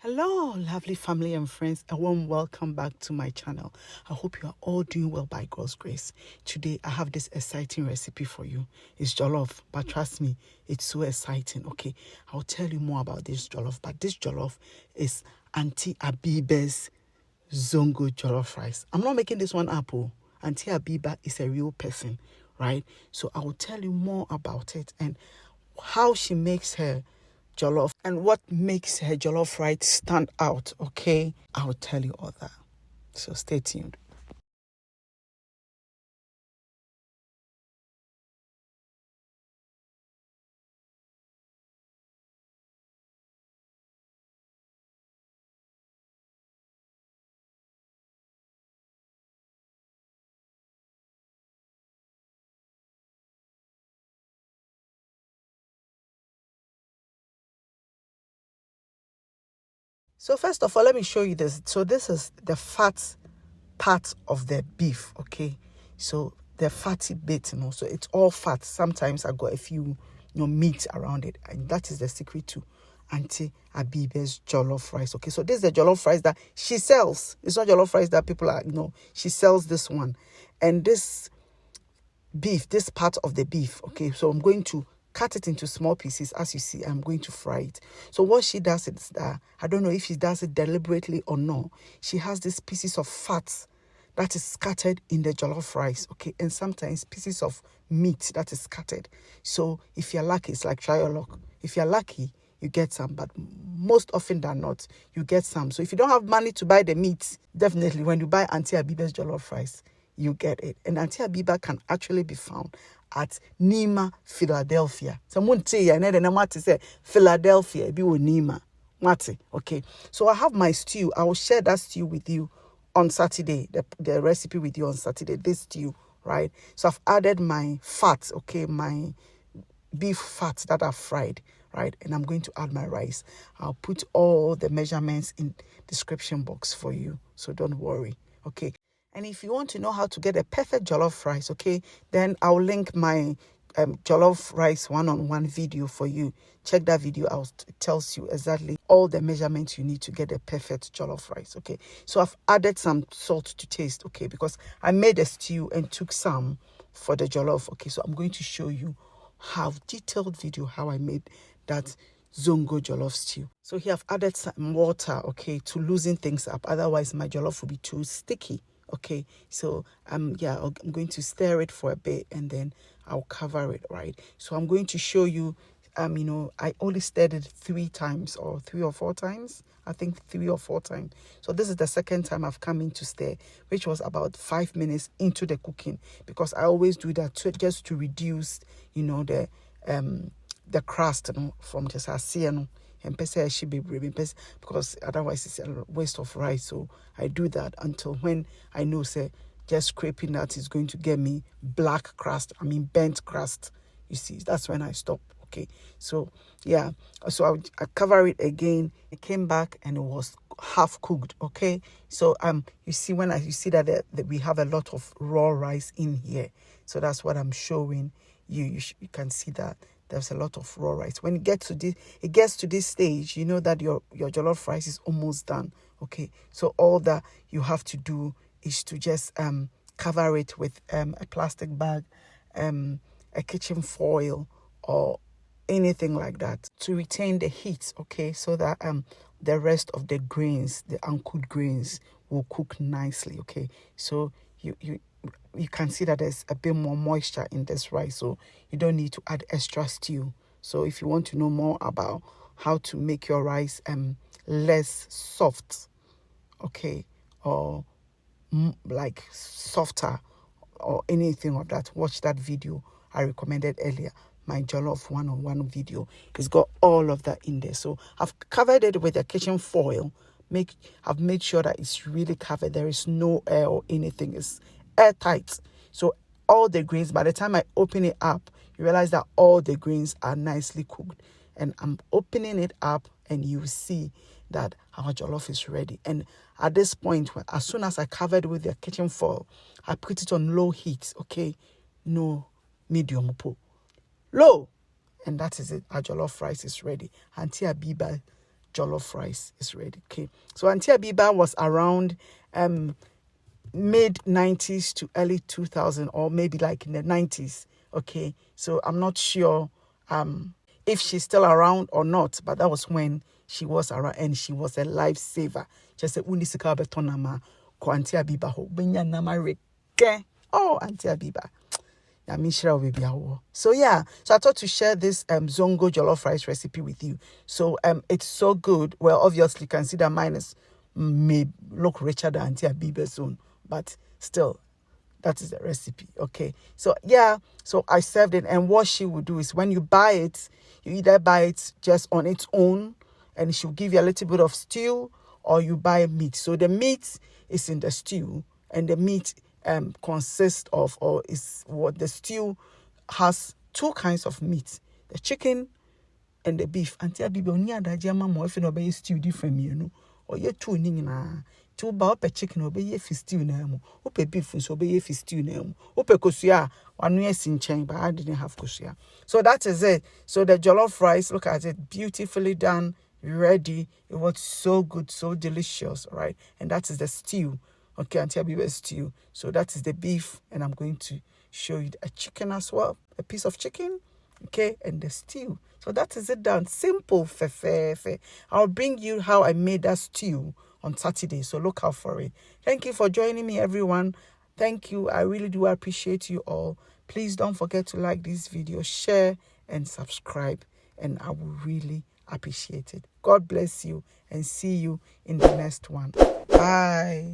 Hello, lovely family and friends. A warm welcome back to my channel. I hope you are all doing well by God's grace. Today, I have this exciting recipe for you. It's jollof, but trust me, it's so exciting. Okay, I'll tell you more about this jollof, but this jollof is Auntie Habiba's Zongo Jollof Rice. I'm not making this one up. Oh. Auntie Habiba is a real person, right? So I will tell you more about it and how she makes her jollof and what makes her jollof rice stand out. Okay, I'll tell you all that, so stay tuned. So first of all, let me show you this. So this is the fat part of the beef. Okay, so the fatty bit, so it's all fat. Sometimes I got a few meat around it, and that is the secret to Auntie Habiba's jollof rice. Okay, so this is the jollof rice that she sells. It's not jollof rice that people are, she sells this one. And this beef, this part of the beef, okay, so I'm going to cut it into small pieces. As you see, I'm going to fry it. So what she does is that, I don't know if she does it deliberately or not, she has these pieces of fat that is scattered in the jollof rice, okay, and sometimes pieces of meat that is scattered. So if you're lucky, it's like try your luck. If you're lucky, you get some, but most often than not, you get some. So if you don't have money to buy the meat, definitely when you buy Auntie Habiba's jollof rice, you get it. And Auntie Habiba can actually be found at Nima, Philadelphia. Someone say, I know the name to say Philadelphia, be with Nima. Mate. Okay. So I have my stew. I will share that stew with you on Saturday, the recipe with you on Saturday, this stew, right? So I've added my fat, okay, my beef fat that I've fried, right? And I'm going to add my rice. I'll put all the measurements in description box for you, so don't worry, okay? And if you want to know how to get a perfect jollof rice, okay, then I'll link my jollof rice one-on-one video for you. Check that video out. It tells you exactly all the measurements you need to get a perfect jollof rice, okay? So I've added some salt to taste, okay, because I made a stew and took some for the jollof, okay? So I'm going to show you detailed video how I made that Zongo Jollof stew. So here I've added some water, okay, to loosen things up. Otherwise, my jollof will be too sticky. Okay, so I'm going to stir it for a bit and then I'll cover it, right? So I'm going to show you, I only stirred it 3 times or 3 or 4 times. I think 3 or 4 times. So this is the second time I've come in to stir, which was about 5 minutes into the cooking, because I always do that just to reduce, the crust, from just and because otherwise it's a waste of rice. So I do that until when I know, say, just scraping that is going to get me burnt crust. You see, that's when I stop. Okay, so yeah, so I cover it again. It came back and it was half cooked. Okay, so you see you see that we have a lot of raw rice in here. So that's what I'm showing you. You can see that there's a lot of raw rice. When it gets to this stage, you know that your jollof rice is almost done. Okay, so all that you have to do is to just cover it with a plastic bag, a kitchen foil, or anything like that to retain the heat. Okay, so that the rest of the grains, the uncooked grains, will cook nicely. Okay, so you can see that there's a bit more moisture in this rice, so you don't need to add extra stew. So if you want to know more about how to make your rice less soft, okay, or like softer or anything of that, watch that video I recommended earlier, my jollof one-on-one video. It's got all of that in there. So I've covered it with a kitchen foil. I've made sure that it's really covered. There is no air or anything. It's airtight. So all the grains, by the time I open it up, you realize that all the grains are nicely cooked. And I'm opening it up and you see that our jollof is ready. And at this point, as soon as I covered with the kitchen foil, I put it on low heat, okay? No medium, low. And that is it. Our jollof rice is ready. Auntie Habiba jollof rice is ready. Okay, so Auntie Habiba was around mid 90s to early 2000, or maybe like in the 90s. Okay, so I'm not sure if she's still around or not, but that was when she was around, and she was a lifesaver. Just said unisika betonama ko Auntie Habiba ho benya nama reke. Oh, Auntie Habiba. So yeah, so I thought to share this Zongo jollof rice recipe with you. So it's so good. Well, obviously you can see that mine may look richer than Auntie Habiba's own, but still, that is the recipe. Okay, so yeah, so I served it, and what she would do is when you buy it, you either buy it just on its own, and she'll give you a little bit of stew, or you buy meat. So the meat is in the stew, and the meat consists of, or is what the stew has, two kinds of meat: the chicken and the beef. Auntie Habiba oni adaje ama mo if no be stew different me or ye two ni nyina to ba ope chicken obeye fi stew na mu, ope beef so obeye fi stew na mu, ope kosua wanu esi nchen, but I didn't have kosua. So that is it. So the jollof rice, look at it, beautifully done, ready. It was so good, so delicious, right? And that is the stew. Okay, Auntie Habiba stew. So that is the beef, and I'm going to show you a chicken as well, a piece of chicken, okay, and the stew. So that is it done. Simple, fe. I'll bring you how I made that stew on Saturday, so look out for it. Thank you for joining me, everyone. Thank you. I really do appreciate you all. Please don't forget to like this video, share, and subscribe, and I will really appreciate it. God bless you, and see you in the next one. Bye.